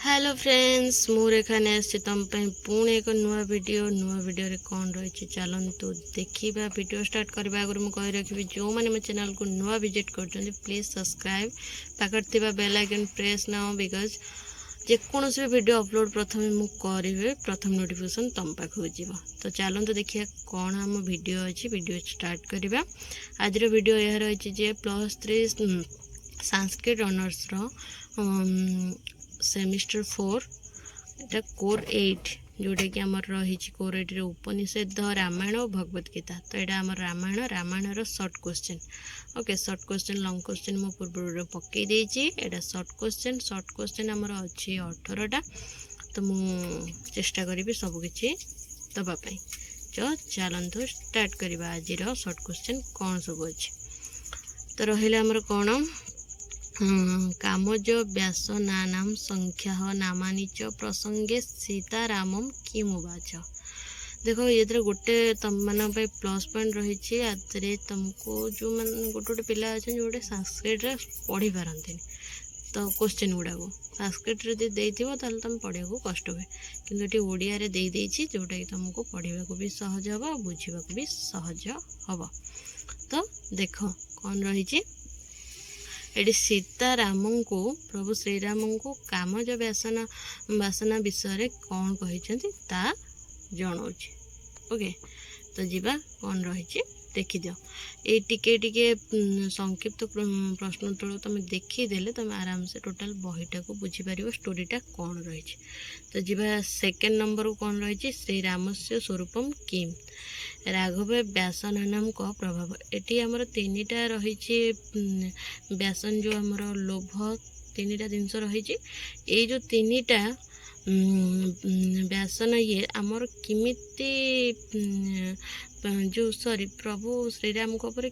Hello friends मोर एखाने तुम पुणी एक नुआ वीडियो रे कौन रही चलतु देखा वीडियो स्टार्ट करने आगे मुझे कही रखी जो मैंने मो चैनल को नुआ विजिट कर प्लीज सब्सक्राइब पाखर bell icon press now because जेकोसी भी वीडियो अपलोड प्रथम नोटिफिकेशन तुम पाखक जीव। तो चलते देखिए कौन आम वीडियो अच्छी वीडियो स्टार्ट करवा। आज वीडियो यह रही +3 संस्कृत ऑनर्स सेमिस्टर 4 एटा कोर 8 जोटा कि आम रही कोर 8 रे उपनिषद रामायण और भगवत गीता। तो यहाँ आम Ramayan short question okay short question long question मो पूर्व पकई देछि। एटा शॉर्ट क्वेश्चन आमर अच्छी 18टा। तो मु चेष्टा करी सबकि दवापाई। तो चलतु स्टार्ट करवा आज शॉर्ट क्वेश्चन कौन सब अच्छे। तो रहा आमर कौन कामज व्यास नानाम संख्या नामानि च प्रसंगे सीतारामम किमुवाच। देखो ये गोटे तुम मान प्लस पॉइंट रही आदि तुमको जो मैंने गोटे पिला अच्छे जो गोटे संस्कृत पढ़ी पारती तो क्वेश्चन गुड़ाक संस्कृत देते तुम पढ़ा कष्ट हुए कि ओडिया रे जोटा कि तुमको पढ़ा भी सहज हम और बुझा भी सहज हम। तो देख कौन रही एटी सीताराम को प्रभु श्रीराम को कामज वासना विषय कौन कहते जनाऊँ। ओके तो जीवा कौन रही देखीद ये टिके संक्षिप्त प्रश्न उत्तर तुम देखीदे तुम आराम से टोटाल बहीटा को बुझीपार स्टोरीटा कौन रही। तो जीवा सेकेंड नंबर को कौन रही श्रीराम से स्वरूपम किम राघव व्यासन नाम का प्रभाव। एटी आमर 3टा रही व्यासन जो आमर लोभ 3टा जिनस रही ये जो 3टा व्यासन ये आमर किमिति जो सॉरी प्रभु श्रीराम को ऊपर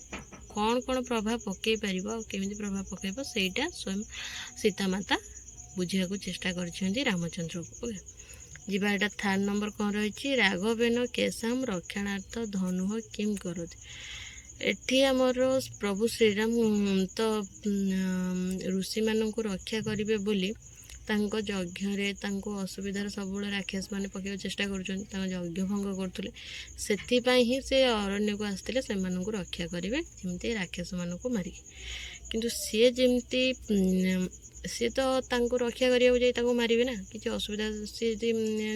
कौन कौन प्रभाव पकई पार केमी प्रभाव पकड़ सेटा स्वयं सीता माता बुझा चेष्टा कर रामचंद्र को। जीवा एटा थर्ड नंबर कौन रही राघवेन केशाम रक्षणार्थ धनु किम करती। एठी आमर प्रभु श्रीराम तो ऋषि मान को रक्षा करेंगे बोली यज्ञ असुविधार सब राक्षस मैंने पकड़ चेष्टा कर भंग करते से से अरण्य को आसते से रक्षा करेंगे जमी राक्षस मान को मारिक किंतु सी जमती सी तो रक्षा करने मारे ना कि असुविधा सी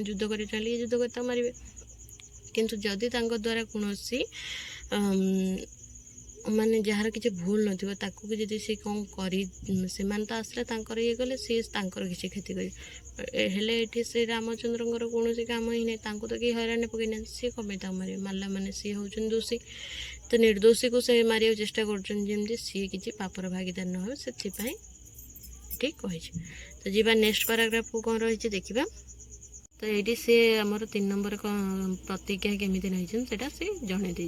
युद्ध कर युद्ध कर मारे किंतु जदि द्वारा कौन माने जार किसी भूल नथो जदि सी कौन कर तो आसला ये गले सी किसी क्षति कर श्री रामचंद्र कौन काम ही नहीं तो कि हैरान पकईना सी कमे मारे मारला माने सी हूँ दोषी। तो निर्दोषी को से मारे चेष्टा करमती सी किसी पापर भागीदार न हो से ठीक कही। तो जीवा नेक्स्ट पैराग्राफ को कौन रही देखा। तो ये सी आमर 3 नंबर प्रतिज्ञा केमी नहीं से जन दे।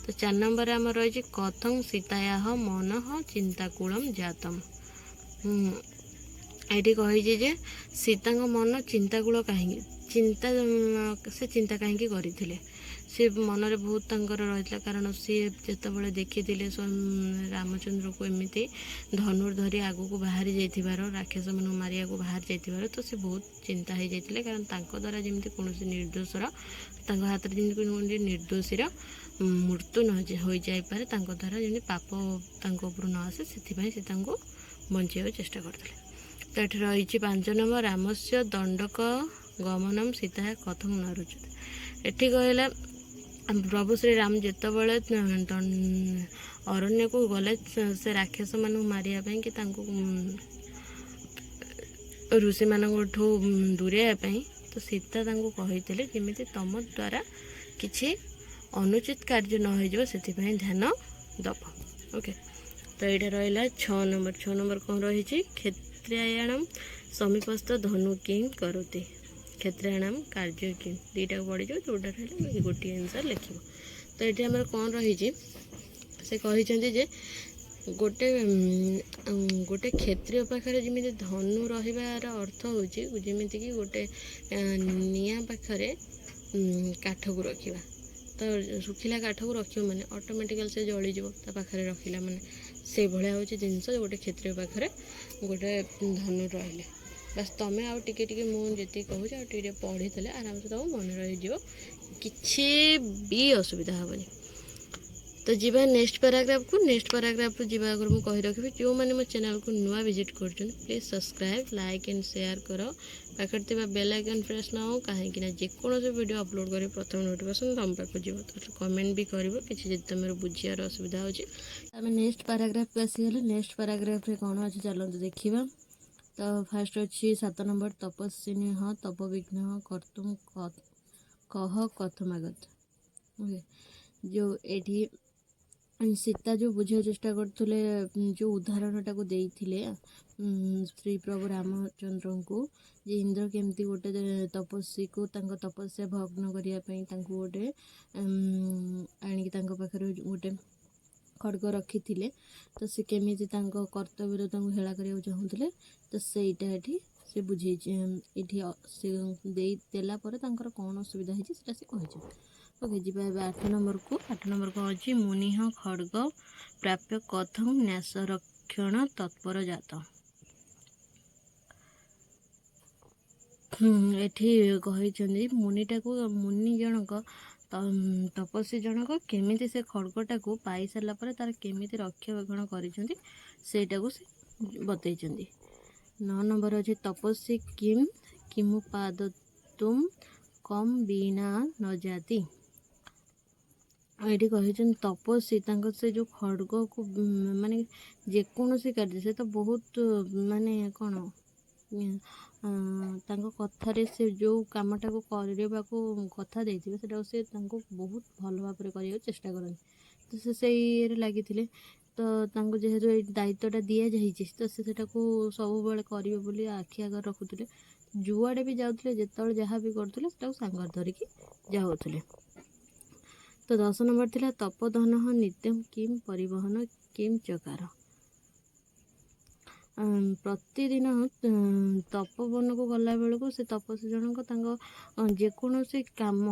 तो 4 नंबर आम रही कथं सीताया मन चिंताकूलम जातम। ये कही सीता मन चिंताकूल कहीं चिंता कहीं करते सी मन में बहुत रही कारण सी जिते देखी स्वयं रामचंद्र को एमती धनुर्धरी आगू को बाहरी जाइथिबार राक्षस मन मारिया को बाहर जाइथिबार तो सी बहुत चिंता हो जाते कारण द्वारा जमी कौन निर्दोषर हाथ में निर्दोषीर मृत्यु न हो जापे द्वारा जमी पाप उपर न आसे से बचाइबा चेष्टा करते। तो ये रही 5 नंबर रामस्य दंडक गमनम सीता कथम न रुचते। एठी कहला प्रभु श्रीराम जितेबाला अरण्य को गले से राक्षस मान मारिया कि ऋषि मान दूरेवाई तो सीता कहते जमी तुम द्वारा किसी अनुचित कार्य न हो से ध्यान दब। ओके तो ये रहा 6 नंबर कौन रही क्षत्रियाणाम समीपस्थ धनु किं करती क्षेत्राणाम कार्य कि 2टा पड़ जाए जोटा गोटे आंसर लिख। तो ये आम कौन रही से कही गोटे गोटे क्षत्रिय पाखे जमी धनु रही अर्थ हूँ जमीक कि गोटे निआ पाखे काठ को रखा। तो सुखिला काठ को रख मैंने ऑटोमेटिकल से जलीज पाखे रखला मैंने से भाया हूँ जिनस गोटे क्षत्रिय पाखे गोटे धनु रही। ବାସ୍ ତମେ ଆଉ ଟିକେ ଟିକେ ମୁଁ ଯେତିକି କହୁଛି ଆଉ ଟିକେ ପଢ଼ିଥିଲେ ଆରାମସେ ତମ ମନେ ରହିଯିବ, କିଛି ବି ଅସୁବିଧା ହେବନି। ତ ଯିବା ନେକ୍ସଟ ପାରାଗ୍ରାଫକୁ। ନେକ୍ସଟ ପାରାଗ୍ରାଫରୁ ଯିବା ଆଗରୁ ମୁଁ କହି ରଖିବି, ଯେଉଁମାନେ ମୋ ଚ୍ୟାନେଲକୁ ନୂଆ ଭିଜିଟ୍ କରୁଛନ୍ତି please subscribe, like and share କର, ପାଖରେ ଥିବା ବେଲ୍ ଆଇକନ୍ ପ୍ରେସ୍ ନ ହଉ, କାହିଁକିନା ଯେକୌଣସି ଭିଡ଼ିଓ ଅପଲୋଡ଼ କରିବ ପ୍ରଥମେ ନୋଟିଫିକେସନ୍ ତୁମ ପାଖକୁ ଯିବ। ତ କମେଣ୍ଟ ବି କରିବ କିଛି ଯଦି ତୁମର ବୁଝିବାର ଅସୁବିଧା ହେଉଛି। ଆମେ ନେକ୍ସଟ ପାରାଗ୍ରାଫକୁ ଆସିଗଲେ। ନେକ୍ସଟ ପାରାଗ୍ରାଫରେ କ'ଣ ଅଛି ଚାଲନ୍ତୁ ଦେଖିବା। ତ ଫାର୍ଷ୍ଟ ଅଛି 7 ନମ୍ବର, ତପସ୍ୱିନଃ ତପୋବିଘ୍ନ କର୍ତ୍ତୁମ୍ କହ କଥମାଗତ। ଓକେ, ଯେଉଁ ଏଠି ସୀତା ଯେଉଁ ବୁଝିବାକୁ ଚେଷ୍ଟା କରୁଥିଲେ, ଯେଉଁ ଉଦାହରଣଟାକୁ ଦେଇଥିଲେ ଶ୍ରୀ ପ୍ରଭୁ ରାମଚନ୍ଦ୍ରଙ୍କୁ, ଯେ ଇନ୍ଦ୍ର କେମିତି ଗୋଟେ ତପସ୍ୱୀକୁ ତାଙ୍କ ତପସ୍ୟା ଭଗ୍ନ କରିବା ପାଇଁ ତାଙ୍କୁ ଗୋଟେ ଆଣିକି ତାଙ୍କ ପାଖରେ ଗୋଟେ ଖଡ଼ଗ ରଖିଥିଲେ, ତ ସେ କେମିତି ତାଙ୍କ କର୍ତ୍ତବ୍ୟରେ ତାଙ୍କୁ ହେଳା କରିବାକୁ ଚାହୁଁଥିଲେ, ତ ସେଇଟା ଏଠି ସେ ବୁଝେଇଛି। ଏଠି ସେ ଦେଲା ପରେ ତାଙ୍କର କ'ଣ ଅସୁବିଧା ହେଇଛି ସେଇଟା ସେ କହିଛନ୍ତି। ଓକେ, ଯିବା ଏବେ 8 ନମ୍ବରକୁ। 8 ନମ୍ବର କ'ଣ ଅଛି? ମୁନିଃ ଖଡ଼ଗ ପ୍ରାପ୍ୟ କଥଂ ନ୍ୟାସରକ୍ଷଣ ତତ୍ପର ଜାତ। ଏଠି କହିଛନ୍ତି ମୁନି ଜଣକ ତପସ୍ୱୀ ଜଣକ କେମିତି ସେ ଖଡ଼ଗଟାକୁ ପାଇସାରିଲା ପରେ ତାର କେମିତି ରକ୍ଷଣାବେକ୍ଷଣ କରିଛନ୍ତି ସେଇଟାକୁ ସେ ବତେଇଛନ୍ତି। 9 ନମ୍ବର ଅଛି ତପସ୍ୱୀ କିମୁପାଦତୁମ୍ କମ୍ ବିନା ନ ଜାତି। ଏଠି କହିଛନ୍ତି ତପସ୍ୱୀ ତାଙ୍କ ସେ ଯେଉଁ ଖଡ଼ଗକୁ ମାନେ ଯେକୌଣସି କାର୍ଯ୍ୟ, ସେ ତ ବହୁତ ମାନେ କ'ଣ ତାଙ୍କ କଥାରେ ସେ ଯେଉଁ କାମଟାକୁ କରିବାକୁ କଥା ଦେଇଥିବେ ସେଟାକୁ ସେ ତାଙ୍କୁ ବହୁତ ଭଲ ଭାବରେ କରିବାକୁ ଚେଷ୍ଟା କରନ୍ତି। ତ ସେ ସେଇରେ ଲାଗିଥିଲେ। ତ ତାଙ୍କୁ ଯେହେତୁ ଏଇ ଦାୟିତ୍ୱଟା ଦିଆଯାଇଛି, ତ ସେ ସେଟାକୁ ସବୁବେଳେ କରିବେ ବୋଲି ଆଖି ଆଗରେ ରଖୁଥିଲେ। ଯୁଆଡ଼େ ବି ଯାଉଥିଲେ, ଯେତେବେଳେ ଯାହା ବି କରୁଥିଲେ ସେଟାକୁ ସାଙ୍ଗରେ ଧରିକି ଯାଉଥିଲେ। ତ 10 ନମ୍ବର ଥିଲା ତପୋଧନଃ ନିତ୍ୟଂ କିମ୍ ପରିବହନ କିମ୍ ଚକାର। ପ୍ରତିଦିନ ତପୋବନକୁ ଗଲାବେଳକୁ ସେ ତପସ୍ୱୀ ଜଣକ ତାଙ୍କ ଯେକୌଣସି କାମ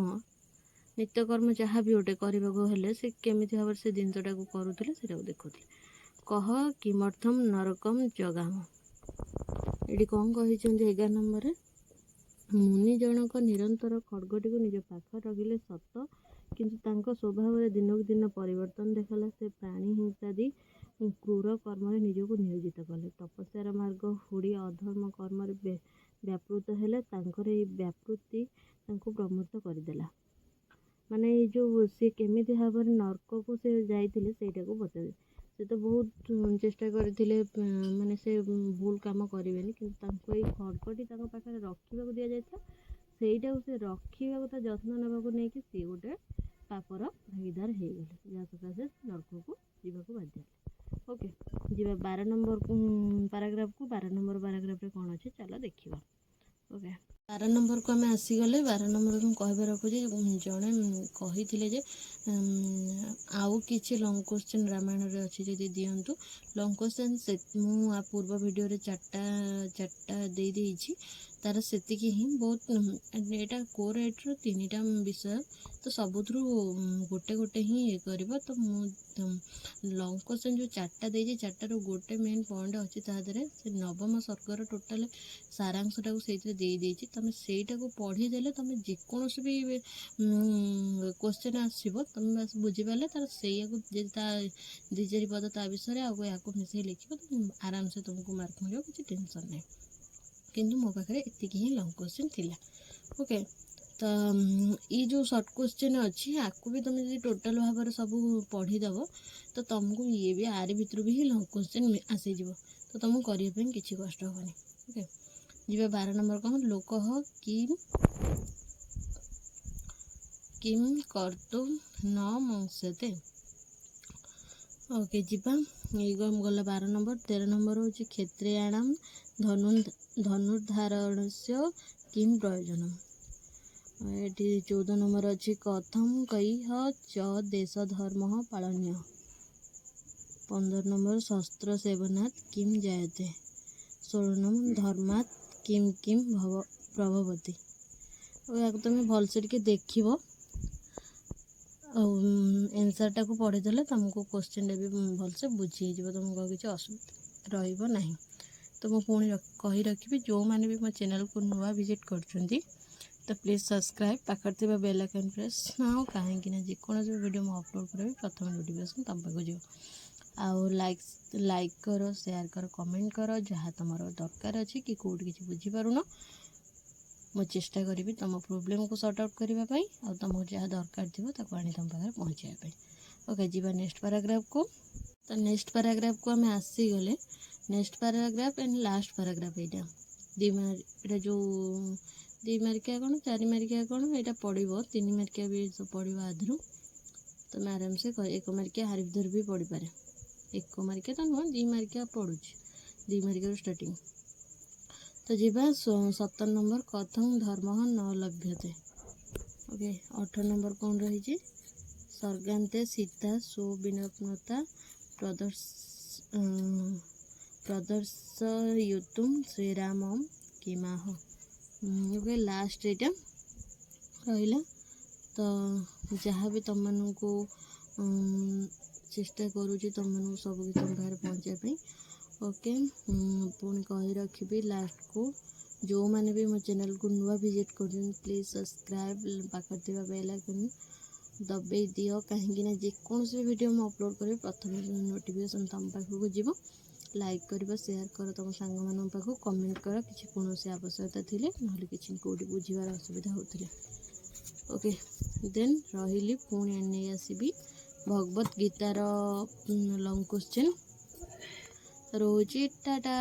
ନିତ୍ୟକର୍ମ ଯାହା ବି ଗୋଟେ କରିବାକୁ ହେଲେ ସେ କେମିତି ଭାବରେ ସେ ଜିନିଷଟାକୁ କରୁଥିଲେ ସେଇଟାକୁ ଦେଖୁଥିଲେ। କହ କିମର୍ଥମ୍ ନରକମ୍ ଜଗାମ। ଏଠି କ'ଣ କହିଛନ୍ତି 11 ନମ୍ବରରେ? ମୁନି ଜଣକ ନିରନ୍ତର ଖଡ଼ଗଟିକୁ ନିଜ ପାଖରେ ରଖିଲେ ସତ, କିନ୍ତୁ ତାଙ୍କ ସ୍ୱଭାବରେ ଦିନକୁ ଦିନ ପରିବର୍ତ୍ତନ ଦେଖାଲା। ସେ ପ୍ରାଣୀ ହିଂସାଦି କ୍ରୂର କର୍ମରେ ନିଜକୁ ନିୟୋଜିତ କଲେ। ତପସ୍ୟାର ମାର୍ଗ ହୁଡ଼ି ଅଧର୍ମ କର୍ମରେ ବ୍ୟାପୃତ ହେଲେ। ତାଙ୍କର ଏହି ବ୍ୟାପୃତି ତାଙ୍କୁ ପ୍ରମତ୍ତ କରିଦେଲା। ମାନେ ଏଇ ଯେଉଁ ସେ କେମିତି ଭାବରେ ନର୍କକୁ ସେ ଯାଇଥିଲେ ସେଇଟାକୁ ବତାଇବେ। ସେ ତ ବହୁତ ଚେଷ୍ଟା କରିଥିଲେ ମାନେ ସେ ଭୁଲ କାମ କରିବେନି, କିନ୍ତୁ ତାଙ୍କୁ ଏଇ ଖଡ଼ଗଟି ତାଙ୍କ ପାଖରେ ରଖିବାକୁ ଦିଆଯାଇଥିଲା। ସେଇଟାକୁ ସେ ରଖିବାକୁ ତା ଯତ୍ନ ନେବାକୁ ନେଇକି ସିଏ ଗୋଟେ ପାପର ଭାଗିଦାର ହେଇଗଲେ, ଯାହା ସକାଶେ ନର୍କକୁ ଯିବାକୁ ବାଧ୍ୟ ହେଲେ। ଓକେ, ଯିବା 12 ନମ୍ବର ପାରାଗ୍ରାଫକୁ। 12 ନମ୍ବର ପାରାଗ୍ରାଫରେ କ'ଣ ଅଛି ଚାଲ ଦେଖିବା। ଓକେ, 12 ନମ୍ବରକୁ ଆମେ ଆସିଗଲେ। 12 ନମ୍ବର ମୁଁ କହିବା ରଖୁଛି, ଜଣେ କହିଥିଲେ ଯେ ଆଉ କିଛି ଲଙ୍ଗ୍ କୋଶ୍ଚିନ୍ ରାମାୟଣରେ ଅଛି ଯଦି ଦିଅନ୍ତୁ। ଲଙ୍ଗ୍ କୋଶ୍ଚିନ୍ ମୁଁ ପୂର୍ବ ଭିଡ଼ିଓରେ ଚାରିଟା ଦେଇଛି, ତାର ସେତିକି ହିଁ ବହୁତ। ଏଇଟା କୋରାଇଟ୍ର 3ଟା ବିଷୟ, ତ ସବୁଥିରୁ ଗୋଟେ ଗୋଟେ ହିଁ ଇଏ କରିବ। ତ ମୁଁ ଲଙ୍ଗ୍ କୋଶ୍ଚିନ୍ ଯେଉଁ 4ଟା ଦେଇଛି, 4ଟାରୁ ଗୋଟେ ମେନ୍ ପଏଣ୍ଟ ଅଛି ତା ଦେହରେ, ସେ 9ମ ସର୍ଗର ଟୋଟାଲ୍ ସାରାଂଶଟାକୁ ସେଇଥିରେ ଦେଇଛି। ତମେ ସେଇଟାକୁ ପଢ଼ିଦେଲେ ତମେ ଯେକୌଣସି ବି କୋଶ୍ଚିନ୍ ଆସିବ ତମେ ବାସ୍ ବୁଝିପାରିଲେ ତାର ସେଇଆକୁ ଯଦି ତା 2-4 ପଦ ତା ବିଷୟରେ ଆଉ ୟାକୁ ମିଶେଇ ଲେଖିବ, ଆରାମସେ ତୁମକୁ ମାର୍କ ମିଳିବ, କିଛି ଟେନସନ୍ ନାହିଁ। କିନ୍ତୁ ମୋ ପାଖରେ ଏତିକି ହିଁ ଲଙ୍ଗ୍ କୋଶ୍ଚିନ୍ ଥିଲା। ଓକେ, ତ ଏଇ ଯେଉଁ ସର୍ଟ କୋଶ୍ଚିନ୍ ଅଛି ଆକୁ ବି ତୁମେ ଯଦି ଟୋଟାଲ୍ ଭାବରେ ସବୁ ପଢ଼ିଦେବ ତ ତୁମକୁ ଇଏ ବି ଆରି ଭିତରୁ ବି ହିଁ ଲଙ୍ଗ୍ କୋଶ୍ଚିନ୍ ଆସିଯିବ, ତ ତୁମକୁ କରିବା ପାଇଁ କିଛି କଷ୍ଟ ହେବନି। ଓକେ, ଯିବା 12 ନମ୍ବର କ'ଣ? ଲୋକଃ କିମ୍ କର୍ତ୍ତୁମ୍ ନ ମଂସ୍ୟତେ। ଓକେ, ଯିବା ଏଇ ଗଲା 12 ନମ୍ବର। 13 ନମ୍ବର ହେଉଛି କ୍ଷତ୍ରିୟାଣାମ୍ ଧନୁର୍ଧାରଣସ୍ୟ କିମ୍ ପ୍ରୟୋଜନମ୍। ଏଠି 14 ନମ୍ବର ଅଛି କଥମ୍ କୈଃ ଚ ଦେଶ ଧର୍ମଃ ପାଳନୀୟ। 15 ନମ୍ବର ଶସ୍ତ୍ର ସେବନାତ୍ କିମ୍ ଜାୟତେ। 16 ନମ୍ବର ଧର୍ମାତ୍ କିମ୍ କିମ୍ ପ୍ରଭବତି। ୟାକୁ ତୁମେ ଭଲସେ ଟିକେ ଦେଖିବ ଆଉ ଆନ୍ସର୍ଟାକୁ ପଢ଼ିଦେଲେ ତୁମକୁ କୋଶ୍ଚିନ୍ଟା ବି ଭଲସେ ବୁଝି ହେଇଯିବ, ତୁମକୁ ଆଉ କିଛି ଅସୁବିଧା ରହିବ ନାହିଁ। तो मु पुणी कही रखी जो मैंने भी मो चैनल को नुआ विजिट कर तो प्लीज़ सब्सक्राइब पाखर थी बेल आइकन प्रेस ना कहीं जेकोसी वीडियो मुझे अपलोड करी प्रथम नोटिफिकेशन तुम पाक जो आउ लाइक कर शेयर कर कमेंट कर जहाँ तुम दरकार अच्छी कि कौट किसी बुझीपारुन मु चेष्टा करी तुम प्रोब्लेम को सॉर्ट आउट करने आ तुमको जहाँ दरकार थी आनी तुम पाखे पहुँचाई। ओके जीवा नेक्स्ट पैराग्राफ को। तो नेक्स्ट पैराग्राफ को आम आसीगले next paragraph and last paragraph यहाँ यहाँ जो 2 मार्किया कौन 4 मार्किया कौन यहाँ पड़ो 3 मार्किया भी पड़ो आधु तुम आराम से 1 मार्किया हारिधर भी पड़ पारे 1 मार्किया तो नुह 2 मार्किया पड़ू 2 मार्किया स्टार्टिंग। तो जीवा 17 नंबर कथं धर्म न लभ्यते। ओके 18 नंबर कौन रही सर्गान्ते सीता सुविनम्रता प्रदर्शयितुं श्रीरामं किमाह। ओके लास्ट यहाँ रहा तो जहाँ भी तुम को चेष्टा करुँच तुम सब तुम पाखे पहुँचाई। ओके पुणी कही रखी लास्ट को जो मैंने भी मो चैनल को नुआ विजिट कर प्लीज़ सब्सक्राइब पाखर थी बेल आइकन दबाई दियो कहीं जेकोसी वीडियो मुझे अपलोड करी प्रथम नोटिफिकेशन तुम पाखक जीव लाइक कर शेयर कर तुम सांग मान पाखक कमेंट कर कि कौन आवश्यकता थी ना कि कौटी बुझार असुविधा होते। ओके देन रही पुणी नहीं आसबि भगवत गीतार लॉन्ग क्वेश्चन रोजी टाटा।